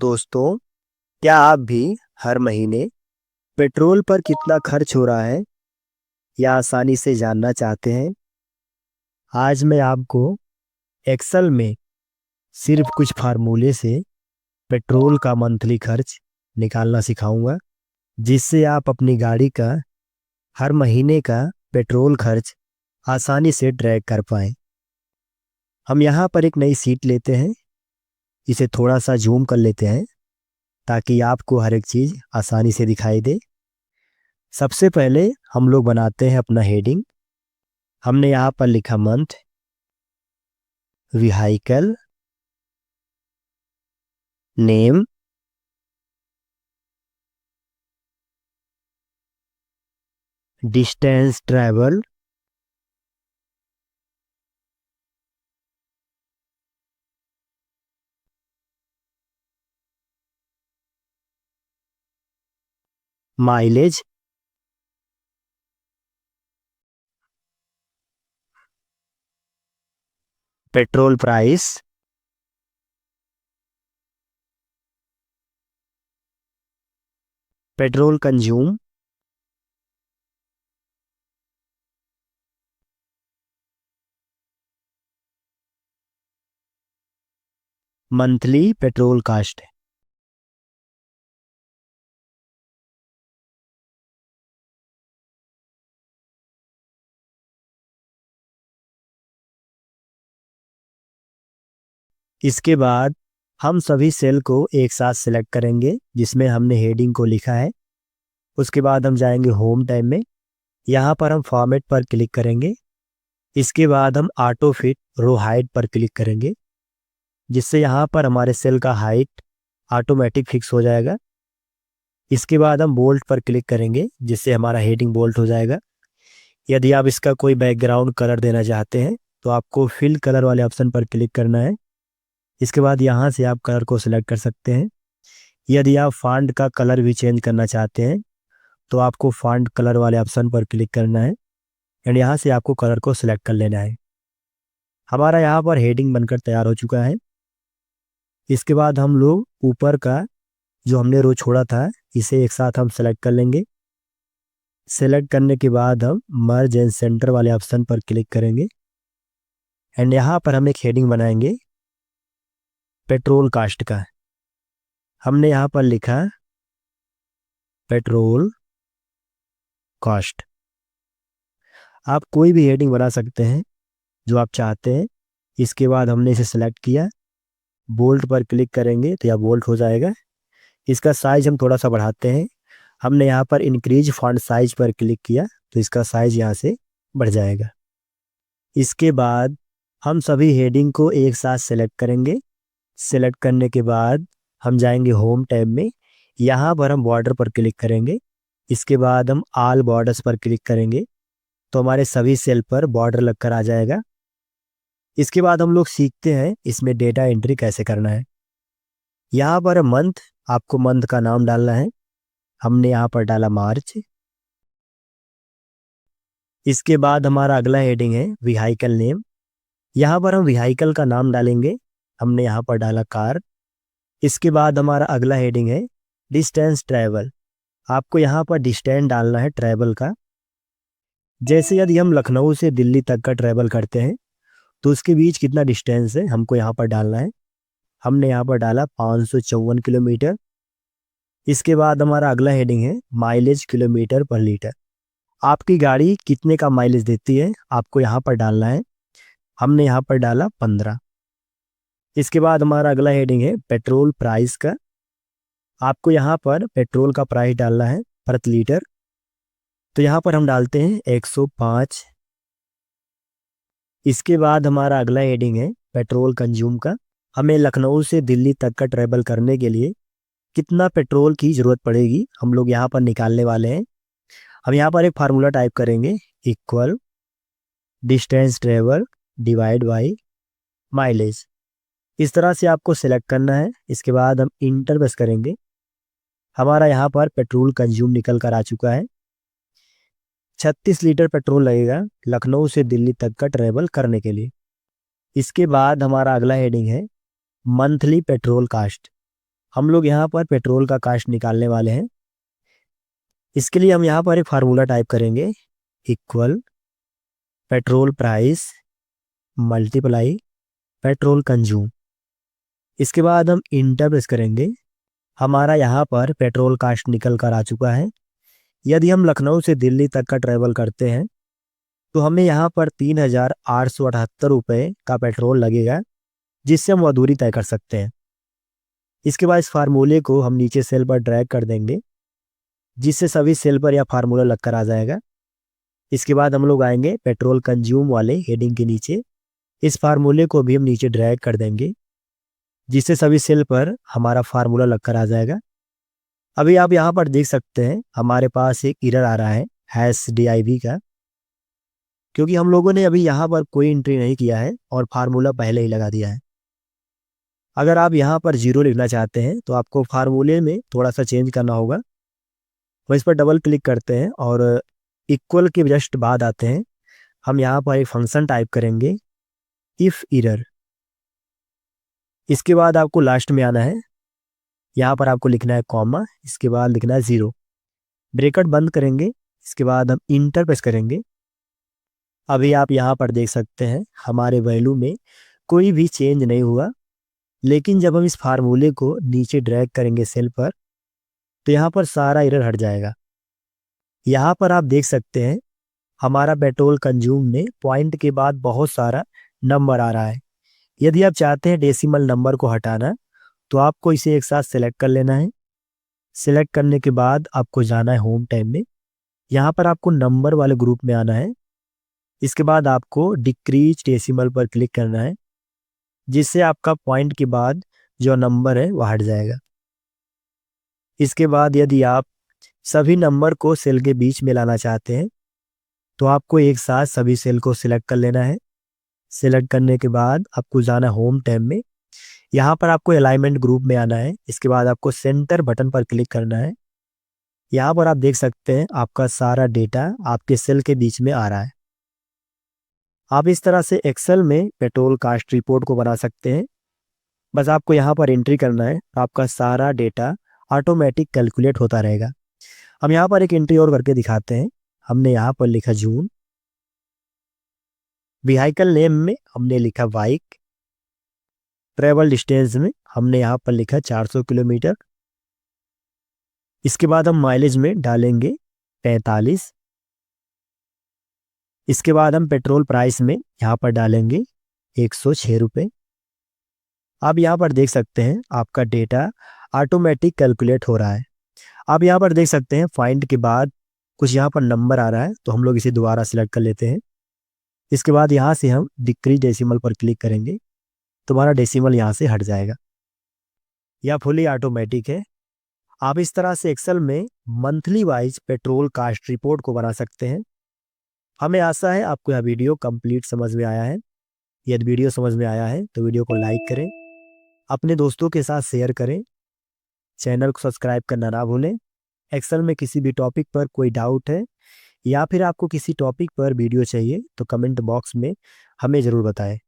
दोस्तों, क्या आप भी हर महीने पेट्रोल पर कितना खर्च हो रहा है या आसानी से जानना चाहते हैं? आज मैं आपको एक्सेल में सिर्फ कुछ फार्मूले से पेट्रोल का मंथली खर्च निकालना सिखाऊंगा, जिससे आप अपनी गाड़ी का हर महीने का पेट्रोल खर्च आसानी से ट्रैक कर पाएं। हम यहाँ पर एक नई सीट लेते हैं, इसे थोड़ा सा जूम कर लेते हैं ताकि आपको हर एक चीज़ आसानी से दिखाई दे। सबसे पहले हम लोग बनाते हैं अपना हेडिंग। हमने यहाँ पर लिखा month, vehicle name, distance travel, mileage, petrol price, petrol consume, monthly petrol cost. इसके बाद हम सभी सेल को एक साथ सिलेक्ट करेंगे जिसमें हमने हेडिंग को लिखा है। उसके बाद हम जाएंगे होम टैब में, यहाँ पर हम फॉर्मेट पर क्लिक करेंगे। इसके बाद हम ऑटो फिट रो हाइट पर क्लिक करेंगे, जिससे यहाँ पर हमारे सेल का हाइट ऑटोमेटिक फिक्स हो जाएगा। इसके बाद हम बोल्ट पर क्लिक करेंगे, जिससे हमारा हेडिंग बोल्ट हो जाएगा। यदि आप इसका कोई बैकग्राउंड कलर देना चाहते हैं तो आपको फिल कलर वाले ऑप्शन पर क्लिक करना है। इसके बाद यहाँ से आप कलर को सिलेक्ट कर सकते हैं। यदि आप फॉन्ट का कलर भी चेंज करना चाहते हैं तो आपको फॉन्ट कलर वाले ऑप्शन पर क्लिक करना है एंड यहाँ से आपको कलर को सिलेक्ट कर लेना है। हमारा यहाँ पर हेडिंग बनकर तैयार हो चुका है। इसके बाद हम लोग ऊपर का जो हमने रो छोड़ा था इसे एक साथ हम सेलेक्ट कर लेंगे। सेलेक्ट करने के बाद हम मर्ज एंड सेंटर वाले ऑप्शन पर क्लिक करेंगे एंड यहाँ पर हम एक हेडिंग बनाएंगे पेट्रोल कास्ट का। हमने यहाँ पर लिखा पेट्रोल कॉस्ट। आप कोई भी हेडिंग बना सकते हैं जो आप चाहते हैं। इसके बाद हमने इसे सेलेक्ट किया, बोल्ट पर क्लिक करेंगे तो यह बोल्ट हो जाएगा। इसका साइज हम थोड़ा सा बढ़ाते हैं। हमने यहाँ पर इंक्रीज फॉन्ट साइज पर क्लिक किया तो इसका साइज यहाँ से बढ़ जाएगा। इसके बाद हम सभी हेडिंग को एक साथ सेलेक्ट करेंगे। सेलेक्ट करने के बाद हम जाएंगे होम टैब में, यहाँ पर हम बॉर्डर पर क्लिक करेंगे। इसके बाद हम ऑल बॉर्डर्स पर क्लिक करेंगे तो हमारे सभी सेल पर बॉर्डर लगकर आ जाएगा। इसके बाद हम लोग सीखते हैं इसमें डेटा एंट्री कैसे करना है। यहाँ पर मंथ, आपको मंथ का नाम डालना है। हमने यहाँ पर डाला मार्च। इसके बाद हमारा अगला हेडिंग है व्हीकल नेम। यहाँ पर हम व्हीकल का नाम डालेंगे। हमने यहाँ पर डाला कार। इसके बाद हमारा अगला हेडिंग है डिस्टेंस ट्रैवल। आपको यहाँ पर डिस्टेंस डालना है ट्रैवल का। जैसे यदि हम लखनऊ से दिल्ली तक का ट्रैवल करते हैं तो उसके बीच कितना डिस्टेंस है हमको यहाँ पर डालना है। हमने यहाँ पर डाला 554 किलोमीटर। इसके बाद हमारा अगला हेडिंग है माइलेज किलोमीटर पर लीटर। आपकी गाड़ी कितने का माइलेज देती है आपको यहाँ पर डालना है। हमने यहाँ पर डाला 15। इसके बाद हमारा अगला हेडिंग है पेट्रोल प्राइस का। आपको यहाँ पर पेट्रोल का प्राइस डालना है प्रति लीटर, तो यहाँ पर हम डालते हैं 105। इसके बाद हमारा अगला हेडिंग है पेट्रोल कंज्यूम का। हमें लखनऊ से दिल्ली तक का ट्रैवल करने के लिए कितना पेट्रोल की ज़रूरत पड़ेगी हम लोग यहाँ पर निकालने वाले हैं। हम यहाँ पर एक फार्मूला टाइप करेंगे, equal distance travel divide by mileage. इस तरह से आपको सेलेक्ट करना है। इसके बाद हम इंटर प्रेस करेंगे। हमारा यहाँ पर पेट्रोल कंज्यूम निकल कर आ चुका है। 36 लीटर पेट्रोल लगेगा लखनऊ से दिल्ली तक का ट्रेवल करने के लिए। इसके बाद हमारा अगला हेडिंग है मंथली पेट्रोल कास्ट। हम लोग यहाँ पर पेट्रोल का कास्ट निकालने वाले हैं। इसके लिए हम यहाँ पर एक फार्मूला टाइप करेंगे, equal petrol price multiply petrol consume. इसके बाद हम इंटर प्रेस करेंगे। हमारा यहाँ पर पेट्रोल कास्ट निकल कर आ चुका है। यदि हम लखनऊ से दिल्ली तक का ट्रैवल करते हैं तो हमें यहाँ पर 3,878 रुपये का पेट्रोल लगेगा, जिससे हम वह दूरी तय कर सकते हैं। इसके बाद इस फार्मूले को हम नीचे सेल पर ड्रैग कर देंगे, जिससे सभी सेल पर यह फार्मूला लगकर आ जाएगा। इसके बाद हम लोग आएंगे पेट्रोल कंज्यूम वाले हेडिंग के नीचे। इस फार्मूले को भी हम नीचे ड्रैग कर देंगे, जिससे सभी सेल पर हमारा फार्मूला लगकर आ जाएगा। अभी आप यहाँ पर देख सकते हैं हमारे पास एक एरर आ रहा है #div का, क्योंकि हम लोगों ने अभी यहाँ पर कोई एंट्री नहीं किया है और फार्मूला पहले ही लगा दिया है। अगर आप यहाँ पर 0 लिखना चाहते हैं तो आपको फार्मूले में थोड़ा सा चेंज करना होगा। तो इस पर डबल क्लिक करते हैं और इक्वल के जस्ट बाद आते हैं। हम यहाँ पर एक फंक्शन टाइप करेंगे, इफ एरर। इसके बाद आपको लास्ट में आना है, यहाँ पर आपको लिखना है कॉमा, इसके बाद लिखना है 0, ब्रैकेट बंद करेंगे। इसके बाद हम इंटर प्रेस करेंगे। अभी आप यहाँ पर देख सकते हैं हमारे वैल्यू में कोई भी चेंज नहीं हुआ, लेकिन जब हम इस फार्मूले को नीचे ड्रैग करेंगे सेल पर तो यहाँ पर सारा एरर हट जाएगा। यहाँ पर आप देख सकते हैं हमारा पेट्रोल कंज्यूम में पॉइंट के बाद बहुत सारा नंबर आ रहा है। यदि आप चाहते हैं डेसिमल नंबर को हटाना तो आपको इसे एक साथ सेलेक्ट कर लेना है। सेलेक्ट करने के बाद आपको जाना है होम टैब में। यहाँ पर आपको नंबर वाले ग्रुप में आना है। इसके बाद आपको डिक्रीज डेसिमल पर क्लिक करना है, जिससे आपका पॉइंट के बाद जो नंबर है वह हट जाएगा। इसके बाद यदि आप सभी नंबर को सेल के बीच में लाना चाहते हैं तो आपको एक साथ सभी सेल को सिलेक्ट कर लेना है। सिलेक्ट करने के बाद आपको जाना है होम टैब में। यहाँ पर आपको अलाइनमेंट ग्रुप में आना है। इसके बाद आपको सेंटर बटन पर क्लिक करना है। यहाँ पर आप देख सकते हैं आपका सारा डेटा आपके सेल के बीच में आ रहा है। आप इस तरह से एक्सेल में पेट्रोल कास्ट रिपोर्ट को बना सकते हैं। बस आपको यहाँ पर एंट्री करना है, आपका सारा डेटा ऑटोमेटिक कैलकुलेट होता रहेगा। हम यहाँ पर एक एंट्री और करके दिखाते हैं। हमने यहाँ पर लिखा जून, व्हीकल नेम में हमने लिखा बाइक, ट्रेवल डिस्टेंस में हमने यहाँ पर लिखा 400 किलोमीटर। इसके बाद हम माइलेज में डालेंगे 45। इसके बाद हम पेट्रोल प्राइस में यहाँ पर डालेंगे 106 रुपये। आप यहाँ पर देख सकते हैं आपका डेटा ऑटोमेटिक कैलकुलेट हो रहा है। आप यहाँ पर देख सकते हैं फाइंड के बाद कुछ यहाँ पर नंबर आ रहा है, तो हम लोग इसे दोबारा सिलेक्ट कर लेते हैं। इसके बाद यहाँ से हम डिक्रीज डेसिमल पर क्लिक करेंगे, तुम्हारा डेसिमल यहाँ से हट जाएगा। यह फुली ऑटोमेटिक है। आप इस तरह से एक्सेल में monthly wise petrol cost report को बना सकते हैं। हमें आशा है आपको यह वीडियो कंप्लीट समझ में आया है। यदि वीडियो समझ में आया है तो वीडियो को लाइक करें, अपने दोस्तों के साथ शेयर करें, चैनल को सब्सक्राइब करना ना भूलें। एक्सेल में किसी भी टॉपिक पर कोई डाउट है या फिर आपको किसी टॉपिक पर वीडियो चाहिए तो कमेंट बॉक्स में हमें ज़रूर बताएं।